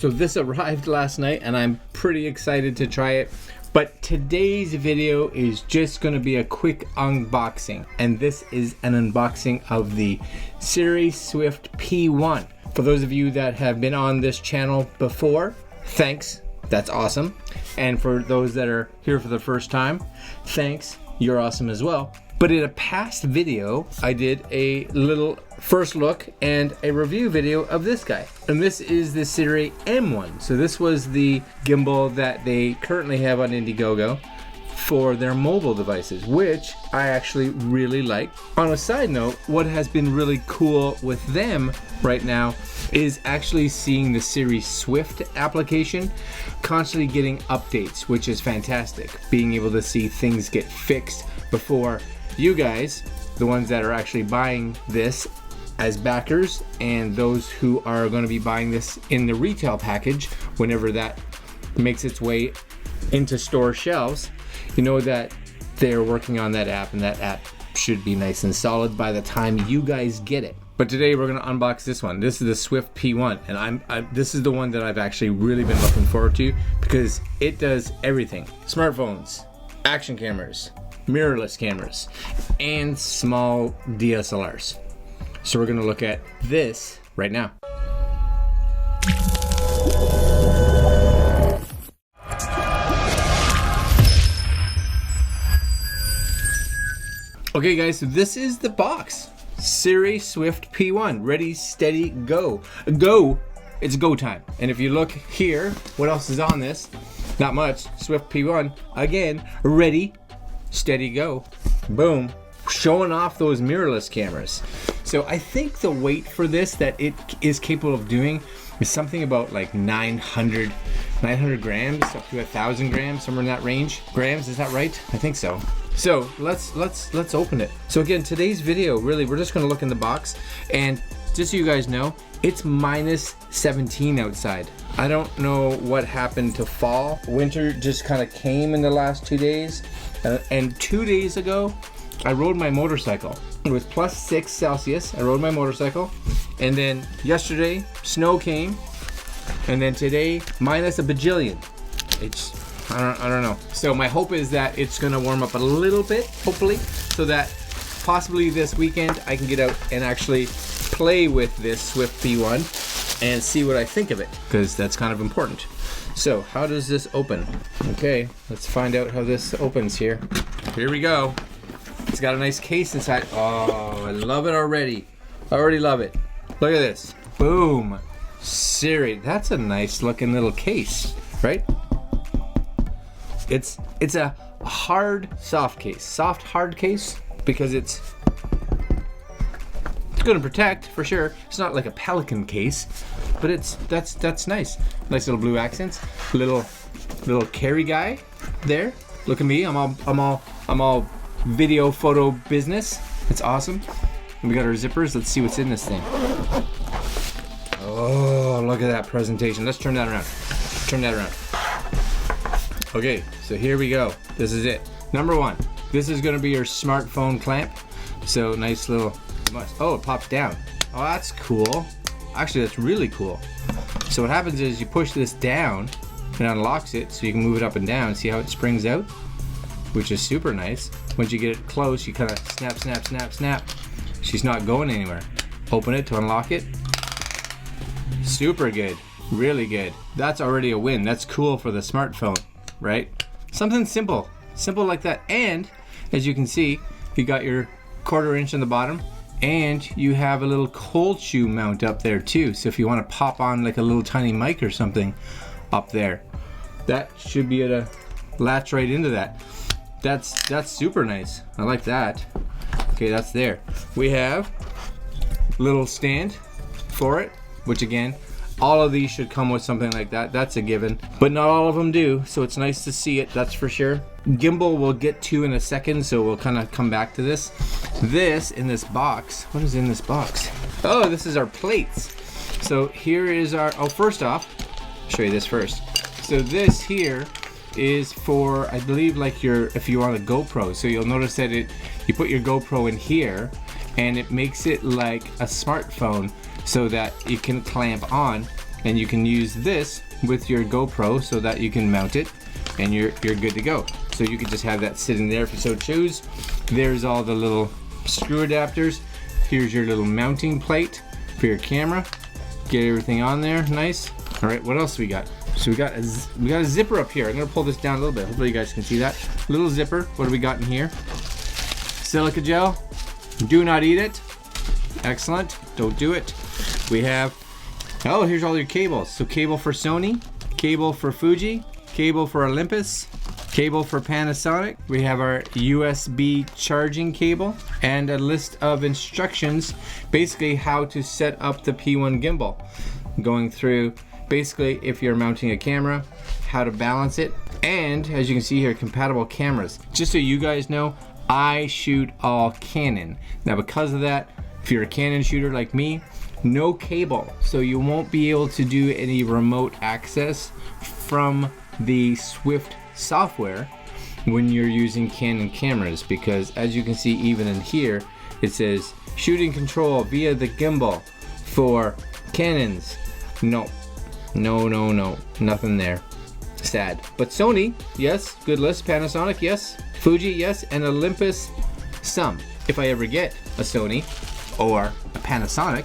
So this arrived last night and I'm pretty excited to try it. But today's video is just going to be a quick unboxing. And this is an unboxing of the Sirui Swift P1. For those of you that have been on this channel before, thanks. That's awesome. And for those that are here for the first time, thanks. You're awesome as well. But in a past video, I did a little first look and a review video of this guy. And this is the Sirui M1. So this was the gimbal that they currently have on Indiegogo for their mobile devices, which I actually really like. On a side note, what has been really cool with them right now is actually seeing the Sirui Swift application constantly getting updates, which is fantastic. Being able to see things get fixed before you guys, the ones that are actually buying this as backers, and those who are going to be buying this in the retail package whenever that makes its way into store shelves, you know that they're working on that app, and that app should be nice and solid by the time you guys get it. But today we're going to unbox this one. This is the Swift P1, and this is the one that I've actually really been looking forward to because it does everything. Smartphones, action cameras, mirrorless cameras, and small DSLRs. So we're going to look at this right now. Okay guys, so this is the box. Sirui Swift P1, ready, steady, go. Go, it's go time. And if you look here, what else is on this? Not much. Swift P1, again, ready, steady, go. Boom. Showing off those mirrorless cameras. So I think the weight for this that it is capable of doing is something about like 900 grams up to 1,000 grams, somewhere in that range. Grams, is that right? I think so. So let's open it. So again, today's video, really, we're just gonna look in the box, and just so you guys know, it's minus 17 outside. I don't know what happened to fall. Winter just kind of came in the last 2 days, and 2 days ago, I rode my motorcycle. It was plus 6 Celsius. I rode my motorcycle, and then yesterday snow came, and then today minus a bajillion. It's I don't know. So my hope is that it's gonna warm up a little bit, hopefully, so that possibly this weekend I can get out and actually play with this Swift P1 and see what I think of it, because that's kind of important. So how does this open? Okay, let's find out how this opens here. Here we go. It's got a nice case inside. Oh, I love it already. I already love it. Look at this. Boom. Sirui. That's a nice looking little case, right? It's a hard, soft case. Soft, hard case, because it's going to protect for sure. It's not like a Pelican case, but that's nice. Nice little blue accents. Little carry guy there. Look at me. I'm all video photo business. It's awesome. And we got our zippers. Let's see what's in this thing. Oh, look at that presentation. Let's turn that around. Turn that around. Okay, so here we go. This is it. Number one, this is going to be your smartphone clamp. So nice little, oh, it pops down. Oh, that's cool. Actually, that's really cool. So what happens is you push this down and it unlocks it so you can move it up and down. See how it springs out? Which is super nice. Once you get it close, you kind of snap, snap, snap, snap. She's not going anywhere. Open it to unlock it. Super good. Really good. That's already a win. That's cool for the smartphone. Right? Something simple like that. And as you can see, you got your 1/4 inch on the bottom, and you have a little cold shoe mount up there too. So if you want to pop on like a little tiny mic or something up there, that should be able to latch right into that. That's super nice. I like that. Okay, that's there. We have a little stand for it, which again, all of these should come with something like that. That's a given, but not all of them do. So it's nice to see it, that's for sure. Gimbal we'll get to in a second, so we'll kind of come back to this. This in this box, what is in this box? Oh, this is our plates. So here is our, oh, first off, I'll show you this first. So this here is for, I believe, like your, if you want a GoPro. So you'll notice that you put your GoPro in here, and it makes it like a smartphone so that you can clamp on and you can use this with your GoPro so that you can mount it and you're good to go. So you can just have that sitting there if you so choose. There's all the little screw adapters. Here's your little mounting plate for your camera. Get everything on there, nice. All right, what else we got? So we got a zipper up here. I'm gonna pull this down a little bit. Hopefully you guys can see that. Little zipper. What do we got in here? Silica gel. Do not eat it. Excellent. Don't do it. We have, oh, here's all your cables. So cable for Sony, cable for Fuji, cable for Olympus, cable for Panasonic. We have our USB charging cable and a list of instructions, basically how to set up the P1 gimbal. Going through basically if you're mounting a camera, how to balance it, and as you can see here, compatible cameras. Just so you guys know, I shoot all Canon. Now because of that, if you're a Canon shooter like me, no cable, so you won't be able to do any remote access from the Swift software when you're using Canon cameras, because as you can see even in here it says shooting control via the gimbal for Canons. No, nothing there. Sad. But Sony, yes, good list. Panasonic, yes. Fuji, yes. And Olympus, some. If I ever get a Sony or a Panasonic,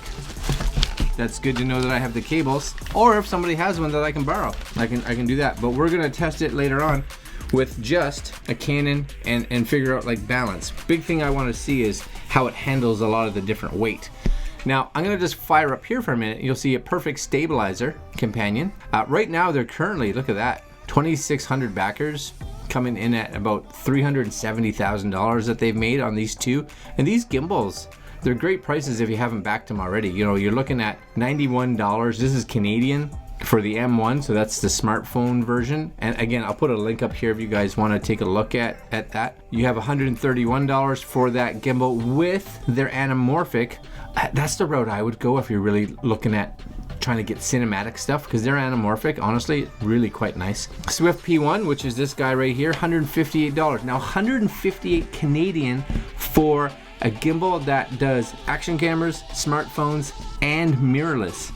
that's good to know that I have the cables, or if somebody has one that I can borrow, I can do that. But we're gonna test it later on with just a Canon and figure out like balance. Big thing I want to see is how it handles a lot of the different weight. Now I'm gonna just fire up here for a minute. You'll see a perfect stabilizer companion. Right now they're currently, look at that, 2,600 backers, coming in at about $370,000 that they've made on these two. And these gimbals, they're great prices if you haven't backed them already. You know, you're looking at $91. This is Canadian for the M1, so that's the smartphone version. And again, I'll put a link up here if you guys want to take a look at that. You have $131 for that gimbal with their anamorphic. That's the route I would go if you're really looking at trying to get cinematic stuff, because they're anamorphic, honestly, really quite nice. Swift P1, which is this guy right here, $158. Now 158 Canadian for a gimbal that does action cameras, smartphones, and mirrorless.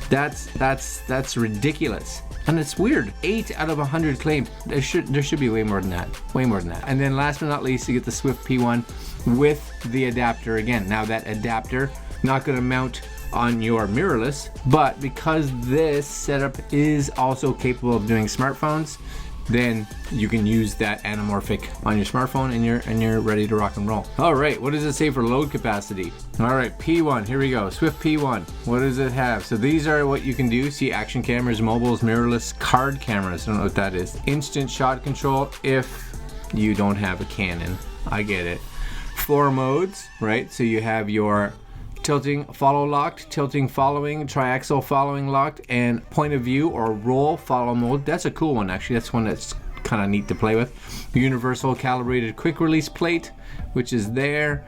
That's ridiculous. And it's weird. 8 out of 100 claimed. There should be way more than that. Way more than that. And then last but not least, you get the Swift P1 with the adapter again. Now that adapter, not gonna mount on your mirrorless, but because this setup is also capable of doing smartphones, then you can use that anamorphic on your smartphone and you're ready to rock and roll. All right, what does it say for load capacity? All right, P1, here we go, Swift P1. What does it have? So these are what you can do. See, action cameras, mobiles, mirrorless, card cameras. I don't know what that is. Instant shot control if you don't have a Canon. I get it. 4 modes, right? So you have your tilting follow locked, tilting following, triaxial following locked, and point of view or roll follow mode. That's a cool one actually. That's one that's kind of neat to play with. Universal calibrated quick release plate, which is there.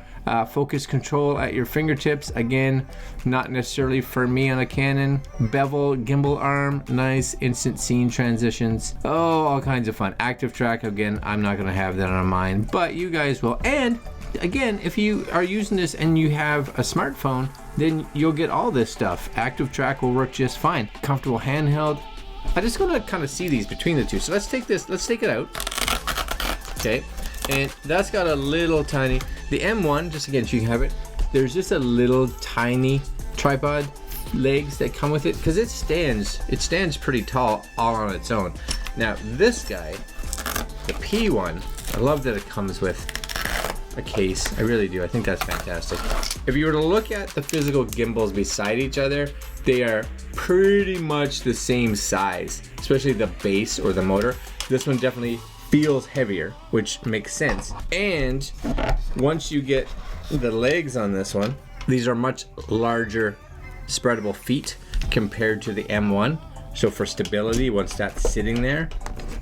Focus control at your fingertips. Again, not necessarily for me on a Canon. Bevel gimbal arm, nice. Instant scene transitions. Oh, all kinds of fun. Active track, again, I'm not gonna have that on mine, but you guys will. And again, if you are using this and you have a smartphone, then you'll get all this stuff. Active track will work just fine. Comfortable handheld. I'm just gonna kind of see these between the two. So let's take it out. Okay, and that's got a little tiny, the M1, just again, so you can have it, there's just a little tiny tripod legs that come with it, because it stands pretty tall all on its own. Now this guy, the P1, I love that it comes with a case. I really do. I think that's fantastic. If you were to look at the physical gimbals beside each other, they are pretty much the same size, especially the base or the motor. This one definitely feels heavier, which makes sense. And once you get the legs on this one, these are much larger spreadable feet compared to the M1. So for stability, once that's sitting there,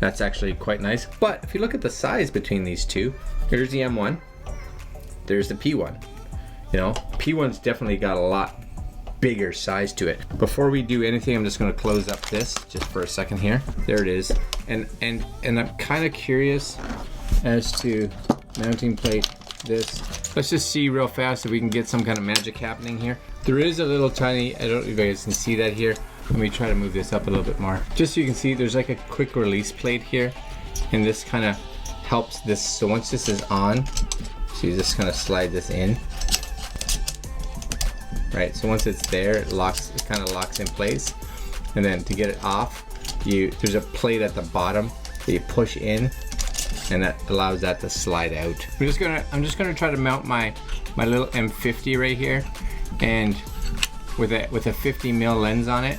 that's actually quite nice. But if you look at the size between these two, here's the M1, there's the P1. You know, P1's definitely got a lot bigger size to it. Before we do anything, I'm just gonna close up this just for a second here. There it is. And I'm kind of curious as to mounting plate this. Let's just see real fast if we can get some kind of magic happening here. There is a little tiny, I don't know if you guys can see that here, Let me try to move this up a little bit more. Just so you can see, there's like a quick release plate here, and this kind of helps this. So once this is on, so you just kind of slide this in. Right, so once it's there, it kind of locks in place. And then to get it off, there's a plate at the bottom that you push in, and that allows that to slide out. I'm just gonna try to mount my little M50 right here, and with a 50mm lens on it.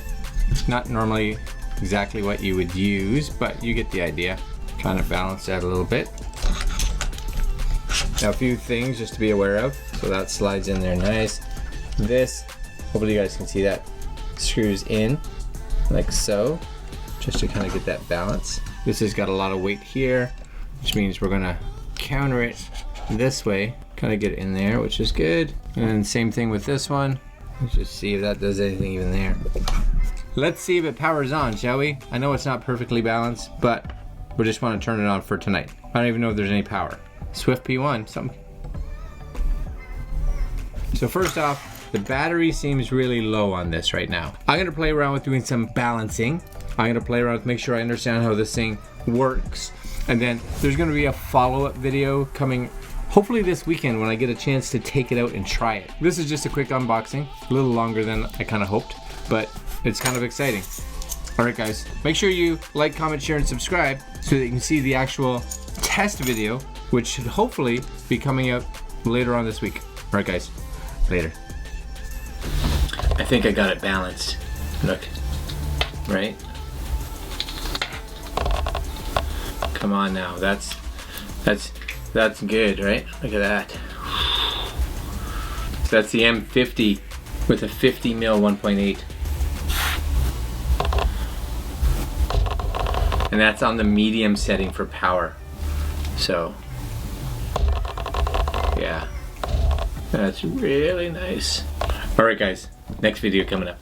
Not normally exactly what you would use, but you get the idea. Kind of balance that a little bit. Now a few things just to be aware of. So that slides in there nice. This, hopefully you guys can see that, screws in like so, just to kind of get that balance. This has got a lot of weight here, which means we're gonna counter it this way, kind of get it in there, which is good. And same thing with this one. Let's just see if that does anything even there. Let's see if it powers on, shall we? I know it's not perfectly balanced, but we just want to turn it on for tonight. I don't even know if there's any power. Swift P1, something. So first off, the battery seems really low on this right now. I'm gonna play around with doing some balancing. I'm gonna play around with make sure I understand how this thing works. And then there's gonna be a follow-up video coming hopefully this weekend when I get a chance to take it out and try it. This is just a quick unboxing, a little longer than I kind of hoped, but it's kind of exciting. All right guys, make sure you like, comment, share, and subscribe so that you can see the actual test video, which should hopefully be coming out later on this week. All right guys, later. I think I got it balanced. Look, right? Come on now, that's good, right? Look at that. So that's the M50 with a 50mm 1.8. And that's on the medium setting for power. So, yeah, that's really nice. All right guys, next video coming up.